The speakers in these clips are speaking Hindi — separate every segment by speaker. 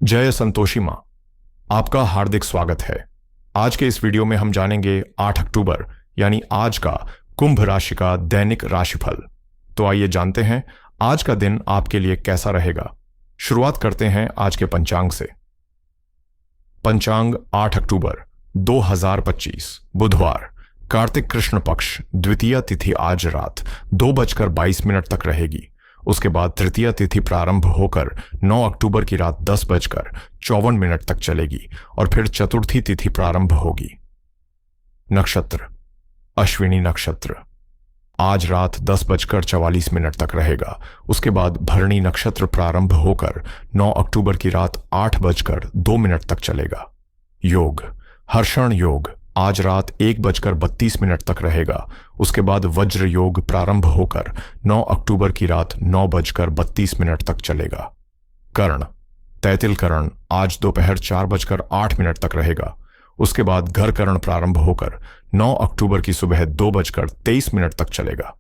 Speaker 1: जय संतोषी माँ, आपका हार्दिक स्वागत है। आज के इस वीडियो में हम जानेंगे 8 अक्टूबर यानी आज का कुंभ राशि का दैनिक राशिफल। तो आइए जानते हैं आज का दिन आपके लिए कैसा रहेगा। शुरुआत करते हैं आज के पंचांग से। पंचांग 8 अक्टूबर 2025 बुधवार, कार्तिक कृष्ण पक्ष, द्वितीय तिथि आज रात 2:22 तक रहेगी। उसके बाद तृतीय तिथि प्रारंभ होकर 9 अक्टूबर की रात 10:54 तक चलेगी और फिर चतुर्थी तिथि प्रारंभ होगी। नक्षत्र अश्विनी नक्षत्र आज रात 10:44 तक रहेगा। उसके बाद भरणी नक्षत्र प्रारंभ होकर 9 अक्टूबर की रात 8:02 तक चलेगा। योग हर्षण योग आज रात 1:32 तक रहेगा। उसके बाद वज्र योग प्रारंभ होकर 9 अक्टूबर की रात 9:32 तक चलेगा। कर्ण तैतिल कर्ण आज दोपहर 4:08 तक रहेगा। उसके बाद घर कर्ण प्रारंभ होकर 9 अक्टूबर की सुबह 2:23 तक चलेगा।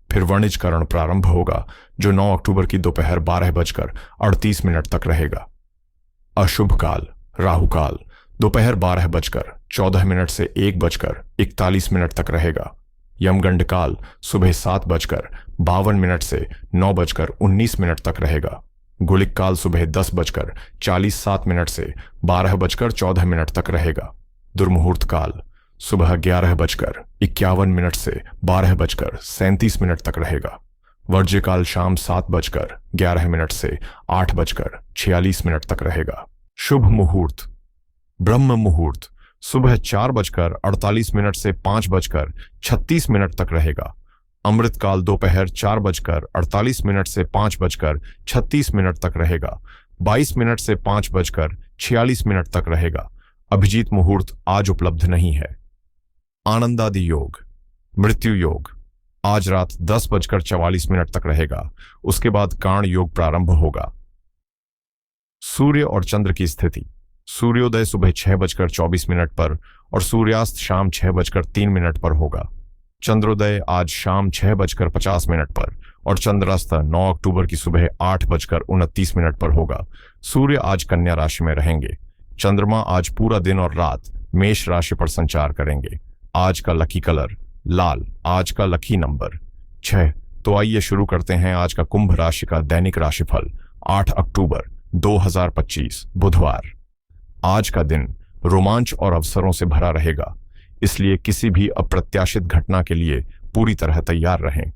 Speaker 1: फिर वणिज कर्ण प्रारंभ होगा जो 9 अक्टूबर की दोपहर 12:38 तक रहेगा। अशुभ काल राहु काल दोपहर 12:14 से 1:41 तक रहेगा। यमगंड काल सुबह 7:52 से 9:19 तक रहेगा। गुलिक काल सुबह 10:47 से 12:14 तक रहेगा। दुर्मुहूर्त काल सुबह 11:51 से 12:37 तक रहेगा। वर्ज्य काल शाम 7:11 से 8:46 तक रहेगा। शुभ मुहूर्त ब्रह्म मुहूर्त सुबह 4:48 से 5:36 तक रहेगा। अमृत काल दोपहर 4:48 से 5:36 तक रहेगा। 22 मिनट से 5:46 तक रहेगा। अभिजीत मुहूर्त आज उपलब्ध नहीं है। आनंदादि योग मृत्यु योग आज रात 10:44 तक रहेगा। उसके बाद काण योग प्रारंभ होगा। सूर्य और चंद्र की स्थिति सूर्योदय सुबह 6:24 पर और सूर्यास्त शाम 6:03 पर होगा। चंद्रोदय आज शाम 6:50 पर और चंद्रास्त 9 अक्टूबर की सुबह 8:29 पर होगा। सूर्य आज कन्या राशि में रहेंगे। चंद्रमा आज पूरा दिन और रात मेष राशि पर संचार करेंगे। आज का लकी कलर लाल, आज का लकी नंबर 6। तो आइए शुरू करते हैं आज का कुंभ राशि का दैनिक राशिफल 8 अक्टूबर 2025 बुधवार। आज का दिन रोमांच और अवसरों से भरा रहेगा, इसलिए किसी भी अप्रत्याशित घटना के लिए पूरी तरह तैयार रहें।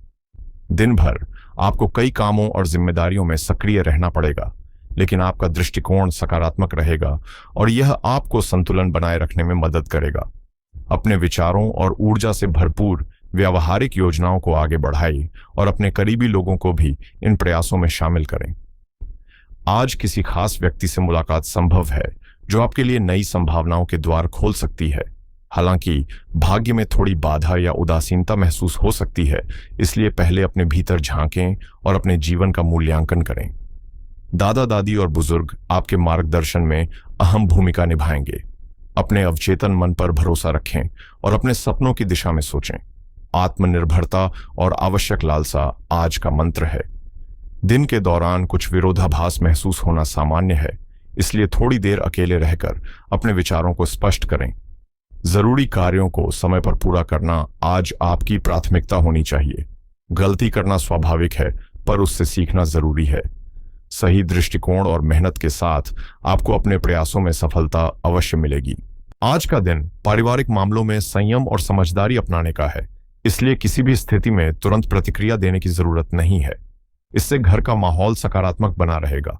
Speaker 1: दिन भर आपको कई कामों और जिम्मेदारियों में सक्रिय रहना पड़ेगा, लेकिन आपका दृष्टिकोण सकारात्मक रहेगा और यह आपको संतुलन बनाए रखने में मदद करेगा। अपने विचारों और ऊर्जा से भरपूर व्यावहारिक योजनाओं को आगे बढ़ाएं और अपने करीबी लोगों को भी इन प्रयासों में शामिल करें। आज किसी खास व्यक्ति से मुलाकात संभव है जो आपके लिए नई संभावनाओं के द्वार खोल सकती है। हालांकि भाग्य में थोड़ी बाधा या उदासीनता महसूस हो सकती है, इसलिए पहले अपने भीतर झांकें और अपने जीवन का मूल्यांकन करें। दादा दादी और बुजुर्ग आपके मार्गदर्शन में अहम भूमिका निभाएंगे। अपने अवचेतन मन पर भरोसा रखें और अपने सपनों की दिशा में सोचें। आत्मनिर्भरता और आवश्यक लालसा आज का मंत्र है। दिन के दौरान कुछ विरोधाभास महसूस होना सामान्य है, इसलिए थोड़ी देर अकेले रहकर अपने विचारों को स्पष्ट करें। जरूरी कार्यों को समय पर पूरा करना आज आपकी प्राथमिकता होनी चाहिए। गलती करना स्वाभाविक है, पर उससे सीखना जरूरी है। सही दृष्टिकोण और मेहनत के साथ आपको अपने प्रयासों में सफलता अवश्य मिलेगी। आज का दिन पारिवारिक मामलों में संयम और समझदारी अपनाने का है, इसलिए किसी भी स्थिति में तुरंत प्रतिक्रिया देने की जरूरत नहीं है। इससे घर का माहौल सकारात्मक बना रहेगा।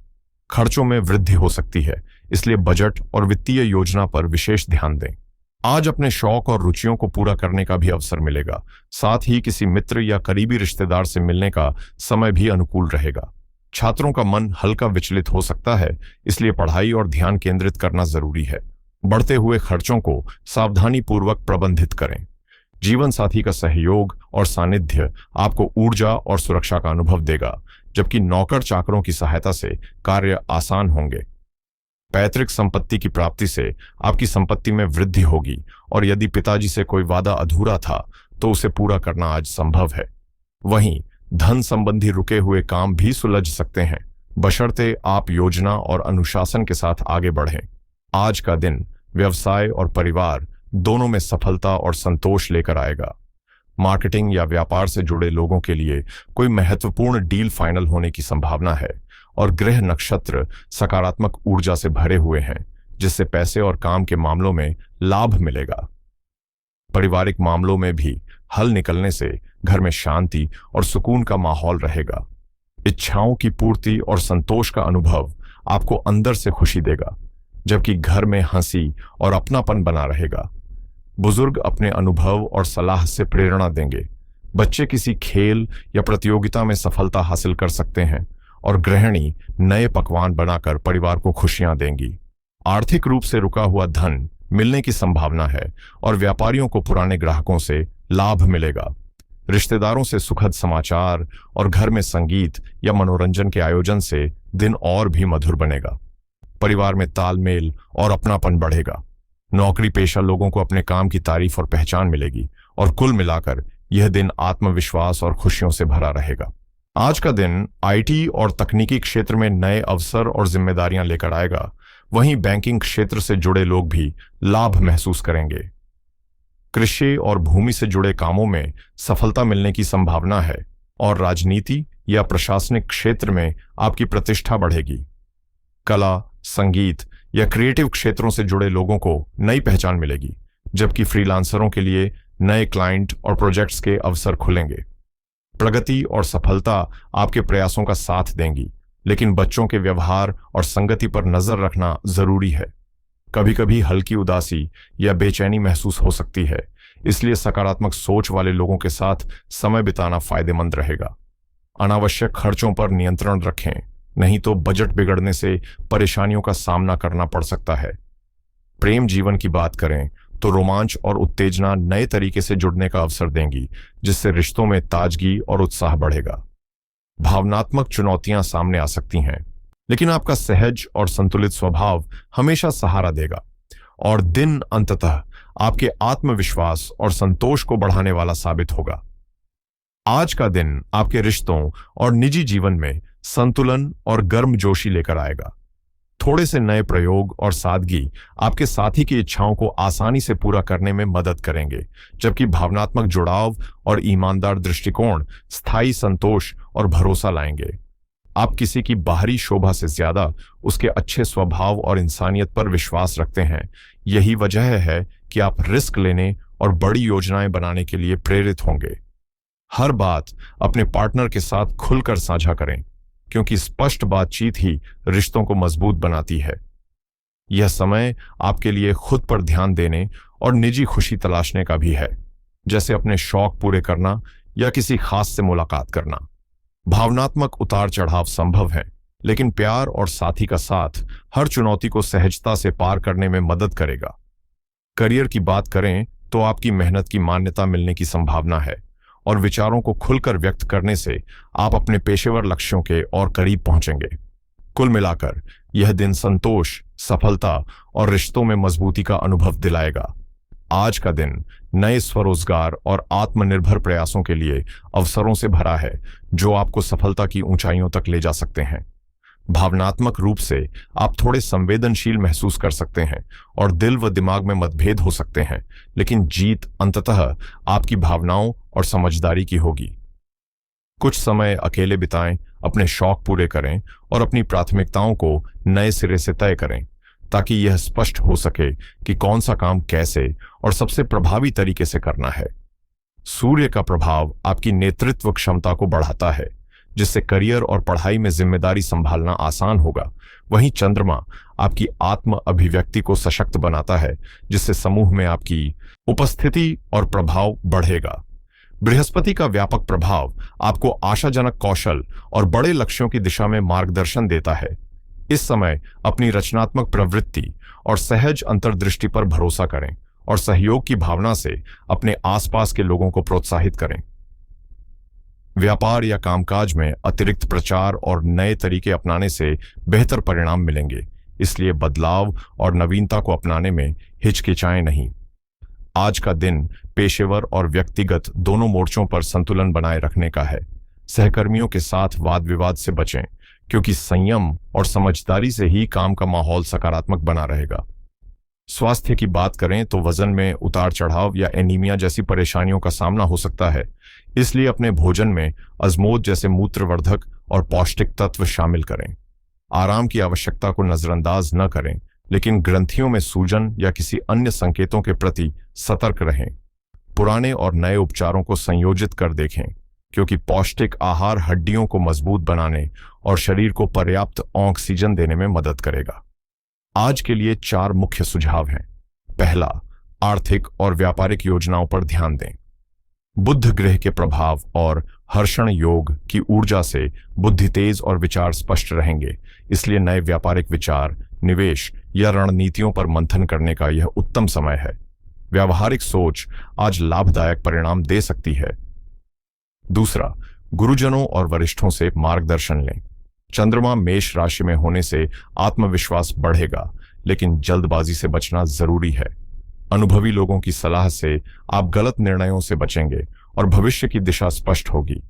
Speaker 1: खर्चों में वृद्धि हो सकती है, इसलिए बजट और वित्तीय योजना पर विशेष ध्यान दें। आज अपने शौक और रुचियों को पूरा करने का भी अवसर मिलेगा। साथ ही किसी मित्र या करीबी रिश्तेदार से मिलने का समय भी अनुकूल रहेगा। छात्रों का मन हल्का विचलित हो सकता है, इसलिए पढ़ाई और ध्यान केंद्रित करना जरूरी है। बढ़ते हुए खर्चों को सावधानी पूर्वक प्रबंधित करें। जीवन साथी का सहयोग और सानिध्य आपको ऊर्जा और सुरक्षा का अनुभव देगा, जबकि नौकर चाकरों की सहायता से कार्य आसान होंगे। पैतृक संपत्ति की प्राप्ति से आपकी संपत्ति में वृद्धि होगी और यदि पिताजी से कोई वादा अधूरा था तो उसे पूरा करना आज संभव है। वहीं धन संबंधी रुके हुए काम भी सुलझ सकते हैं। बशर्ते आप योजना और अनुशासन के साथ आगे बढ़ें। आज का दिन व्यवसाय और परिवार दोनों में सफलता और संतोष लेकर आएगा। मार्केटिंग या व्यापार से जुड़े लोगों के लिए कोई महत्वपूर्ण डील फाइनल होने की संभावना है और ग्रह नक्षत्र सकारात्मक ऊर्जा से भरे हुए हैं, जिससे पैसे और काम के मामलों में लाभ मिलेगा। पारिवारिक मामलों में भी हल निकलने से घर में शांति और सुकून का माहौल रहेगा। इच्छाओं की पूर्ति और संतोष का अनुभव आपको अंदर से खुशी देगा, जबकि घर में हंसी और अपनापन बना रहेगा। बुजुर्ग अपने अनुभव और सलाह से प्रेरणा देंगे। बच्चे किसी खेल या प्रतियोगिता में सफलता हासिल कर सकते हैं और गृहिणी नए पकवान बनाकर परिवार को खुशियां देंगी। आर्थिक रूप से रुका हुआ धन मिलने की संभावना है और व्यापारियों को पुराने ग्राहकों से लाभ मिलेगा। रिश्तेदारों से सुखद समाचार और घर में संगीत या मनोरंजन के आयोजन से दिन और भी मधुर बनेगा। परिवार में तालमेल और अपनापन बढ़ेगा। नौकरी पेशा लोगों को अपने काम की तारीफ और पहचान मिलेगी और कुल मिलाकर यह दिन आत्मविश्वास और खुशियों से भरा रहेगा। आज का दिन आईटी और तकनीकी क्षेत्र में नए अवसर और जिम्मेदारियां लेकर आएगा। वहीं बैंकिंग क्षेत्र से जुड़े लोग भी लाभ महसूस करेंगे। कृषि और भूमि से जुड़े कामों में सफलता मिलने की संभावना है और राजनीति या प्रशासनिक क्षेत्र में आपकी प्रतिष्ठा बढ़ेगी। कला, संगीत या क्रिएटिव क्षेत्रों से जुड़े लोगों को नई पहचान मिलेगी, जबकि फ्रीलांसरों के लिए नए क्लाइंट और प्रोजेक्ट्स के अवसर खुलेंगे। प्रगति और सफलता आपके प्रयासों का साथ देंगी, लेकिन बच्चों के व्यवहार और संगति पर नजर रखना जरूरी है। कभी कभी हल्की उदासी या बेचैनी महसूस हो सकती है, इसलिए सकारात्मक सोच वाले लोगों के साथ समय बिताना फायदेमंद रहेगा। अनावश्यक खर्चों पर नियंत्रण रखें, नहीं तो बजट बिगड़ने से परेशानियों का सामना करना पड़ सकता है। प्रेम जीवन की बात करें तो रोमांच और उत्तेजना नए तरीके से जुड़ने का अवसर देंगी, जिससे रिश्तों में ताजगी और उत्साह बढ़ेगा। भावनात्मक चुनौतियां सामने आ सकती हैं, लेकिन आपका सहज और संतुलित स्वभाव हमेशा सहारा देगा और दिन अंततः आपके आत्मविश्वास और संतोष को बढ़ाने वाला साबित होगा। आज का दिन आपके रिश्तों और निजी जीवन में संतुलन और गर्मजोशी लेकर आएगा। थोड़े से नए प्रयोग और सादगी आपके साथी की इच्छाओं को आसानी से पूरा करने में मदद करेंगे, जबकि भावनात्मक जुड़ाव और ईमानदार दृष्टिकोण स्थायी संतोष और भरोसा लाएंगे। आप किसी की बाहरी शोभा से ज्यादा उसके अच्छे स्वभाव और इंसानियत पर विश्वास रखते हैं। यही वजह है कि आप रिस्क लेने और बड़ी योजनाएं बनाने के लिए प्रेरित होंगे। हर बात अपने पार्टनर के साथ खुलकर साझा करें, क्योंकि स्पष्ट बातचीत ही रिश्तों को मजबूत बनाती है। यह समय आपके लिए खुद पर ध्यान देने और निजी खुशी तलाशने का भी है, जैसे अपने शौक पूरे करना या किसी खास से मुलाकात करना। भावनात्मक उतार चढ़ाव संभव है, लेकिन प्यार और साथी का साथ हर चुनौती को सहजता से पार करने में मदद करेगा। करियर की बात करें तो आपकी मेहनत की मान्यता मिलने की संभावना है और विचारों को खुलकर व्यक्त करने से आप अपने पेशेवर लक्ष्यों के और करीब पहुंचेंगे। कुल मिलाकर यह दिन संतोष, सफलता और रिश्तों में मजबूती का अनुभव दिलाएगा। आज का दिन नए स्वरोजगार और आत्मनिर्भर प्रयासों के लिए अवसरों से भरा है, जो आपको सफलता की ऊंचाइयों तक ले जा सकते हैं। भावनात्मक रूप से आप थोड़े संवेदनशील महसूस कर सकते हैं और दिल व दिमाग में मतभेद हो सकते हैं, लेकिन जीत अंततः आपकी भावनाओं और समझदारी की होगी। कुछ समय अकेले बिताएं, अपने शौक पूरे करें और अपनी प्राथमिकताओं को नए सिरे से तय करें, ताकि यह स्पष्ट हो सके कि कौन सा काम कैसे और सबसे प्रभावी तरीके से करना है। सूर्य का प्रभाव आपकी नेतृत्व क्षमता को बढ़ाता है, जिससे करियर और पढ़ाई में जिम्मेदारी संभालना आसान होगा। वहीं चंद्रमा आपकी आत्म अभिव्यक्ति को सशक्त बनाता है, जिससे समूह में आपकी उपस्थिति और प्रभाव बढ़ेगा। बृहस्पति का व्यापक प्रभाव आपको आशाजनक कौशल और बड़े लक्ष्यों की दिशा में मार्गदर्शन देता है। इस समय अपनी रचनात्मक प्रवृत्ति और सहज अंतर्दृष्टि पर भरोसा करें और सहयोग की भावना से अपने आसपास के लोगों को प्रोत्साहित करें। व्यापार या कामकाज में अतिरिक्त प्रचार और नए तरीके अपनाने से बेहतर परिणाम मिलेंगे, इसलिए बदलाव और नवीनता को अपनाने में हिचकिचाएं नहीं। आज का दिन पेशेवर और व्यक्तिगत दोनों मोर्चों पर संतुलन बनाए रखने का है। सहकर्मियों के साथ वाद विवाद से बचें, क्योंकि संयम और समझदारी से ही काम का माहौल सकारात्मक बना रहेगा। स्वास्थ्य की बात करें तो वजन में उतार चढ़ाव या एनीमिया जैसी परेशानियों का सामना हो सकता है, इसलिए अपने भोजन में अजमोद जैसे मूत्रवर्धक और पौष्टिक तत्व शामिल करें। आराम की आवश्यकता को नजरअंदाज न करें, लेकिन ग्रंथियों में सूजन या किसी अन्य संकेतों के प्रति सतर्क रहें। पुराने और नए उपचारों को संयोजित कर देखें, क्योंकि पौष्टिक आहार हड्डियों को मजबूत बनाने और शरीर को पर्याप्त ऑक्सीजन देने में मदद करेगा। आज के लिए 4 मुख्य सुझाव हैं। पहला, आर्थिक और व्यापारिक योजनाओं पर ध्यान दें। बुध ग्रह के प्रभाव और हर्षण योग की ऊर्जा से बुद्धि तेज और विचार स्पष्ट रहेंगे, इसलिए नए व्यापारिक विचार, निवेश या रणनीतियों पर मंथन करने का यह उत्तम समय है। व्यावहारिक सोच आज लाभदायक परिणाम दे सकती है। दूसरा, गुरुजनों और वरिष्ठों से मार्गदर्शन लें। चंद्रमा मेष राशि में होने से आत्मविश्वास बढ़ेगा, लेकिन जल्दबाजी से बचना जरूरी है। अनुभवी लोगों की सलाह से आप गलत निर्णयों से बचेंगे और भविष्य की दिशा स्पष्ट होगी।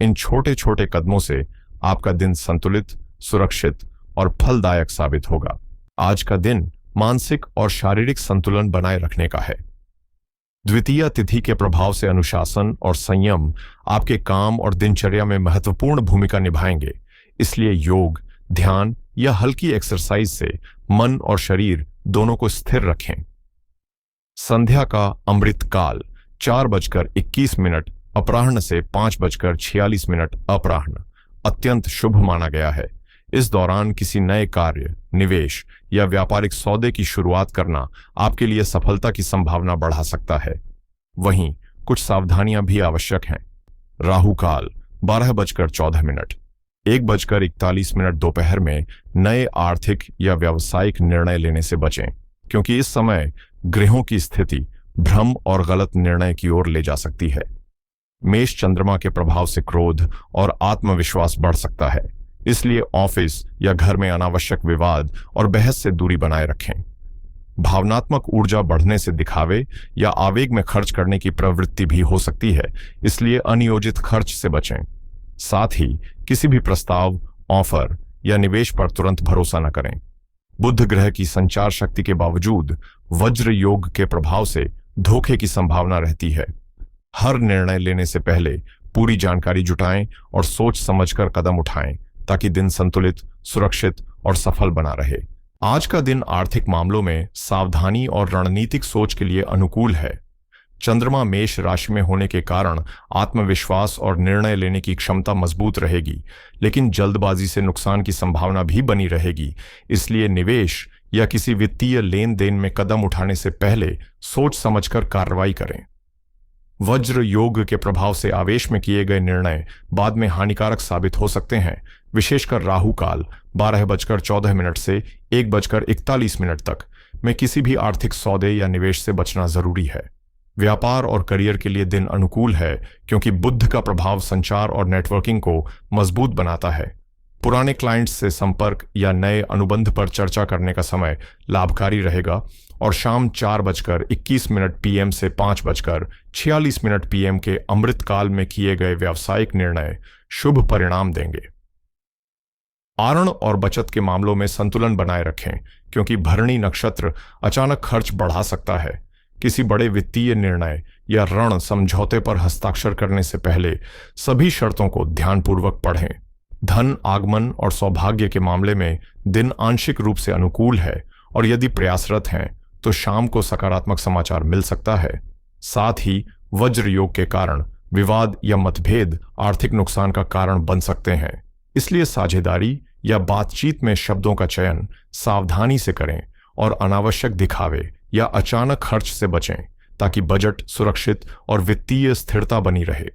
Speaker 1: इन छोटे छोटे कदमों से आपका दिन संतुलित, सुरक्षित और फलदायक साबित होगा। आज का दिन मानसिक और शारीरिक संतुलन बनाए रखने का है। द्वितीय तिथि के प्रभाव से अनुशासन और संयम आपके काम और दिनचर्या में महत्वपूर्ण भूमिका निभाएंगे, इसलिए योग, ध्यान या हल्की एक्सरसाइज से मन और शरीर दोनों को स्थिर रखें। संध्या का अमृत काल 4:21 अपराह्न से 5:46 अपराह्न अत्यंत शुभ माना गया है। इस दौरान किसी नए कार्य, निवेश या व्यापारिक सौदे की शुरुआत करना आपके लिए सफलता की संभावना बढ़ा सकता है। वहीं कुछ सावधानियां भी आवश्यक हैं। राहु काल 12:14 1:41 दोपहर में नए आर्थिक या व्यावसायिक निर्णय लेने से बचें, क्योंकि इस समय ग्रहों की स्थिति भ्रम और गलत निर्णय की ओर ले जा सकती है। मेष चंद्रमा के प्रभाव से क्रोध और आत्मविश्वास बढ़ सकता है, इसलिए ऑफिस या घर में अनावश्यक विवाद और बहस से दूरी बनाए रखें। भावनात्मक ऊर्जा बढ़ने से दिखावे या आवेग में खर्च करने की प्रवृत्ति भी हो सकती है, इसलिए अनियोजित खर्च से बचें। साथ ही किसी भी प्रस्ताव, ऑफर या निवेश पर तुरंत भरोसा न करें। बुध ग्रह की संचार शक्ति के बावजूद वज्र योग के प्रभाव से धोखे की संभावना रहती है। हर निर्णय लेने से पहले पूरी जानकारी जुटाएं और सोच समझकर कदम उठाएं, ताकि दिन संतुलित, सुरक्षित और सफल बना रहे। आज का दिन आर्थिक मामलों में सावधानी और रणनीतिक सोच के लिए अनुकूल है। चंद्रमा मेष राशि में होने के कारण आत्मविश्वास और निर्णय लेने की क्षमता मजबूत रहेगी, लेकिन जल्दबाजी से नुकसान की संभावना भी बनी रहेगी, इसलिए निवेश या किसी वित्तीय लेन देन में कदम उठाने से पहले सोच समझकर कार्रवाई करें। वज्र योग के प्रभाव से आवेश में किए गए निर्णय बाद में हानिकारक साबित हो सकते हैं, विशेषकर राहु काल 12:14 से 1:41 तक में किसी भी आर्थिक सौदे या निवेश से बचना जरूरी है। व्यापार और करियर के लिए दिन अनुकूल है, क्योंकि बुध का प्रभाव संचार और नेटवर्किंग को मजबूत बनाता है। पुराने क्लाइंट्स से संपर्क या नए अनुबंध पर चर्चा करने का समय लाभकारी रहेगा और शाम 4:21 PM से 5:46 PM के अमृत काल में किए गए व्यावसायिक निर्णय शुभ परिणाम देंगे। आरण और बचत के मामलों में संतुलन बनाए रखें, क्योंकि भरणी नक्षत्र अचानक खर्च बढ़ा सकता है। किसी बड़े वित्तीय निर्णय या ऋण समझौते पर हस्ताक्षर करने से पहले सभी शर्तों को ध्यानपूर्वक पढ़ें। धन आगमन और सौभाग्य के मामले में दिन आंशिक रूप से अनुकूल है, और यदि प्रयासरत हैं तो शाम को सकारात्मक समाचार मिल सकता है। साथ ही वज्र योग के कारण विवाद या मतभेद आर्थिक नुकसान का कारण बन सकते हैं, इसलिए साझेदारी या बातचीत में शब्दों का चयन सावधानी से करें और अनावश्यक दिखावे या अचानक खर्च से बचें, ताकि बजट सुरक्षित और वित्तीय स्थिरता बनी रहे।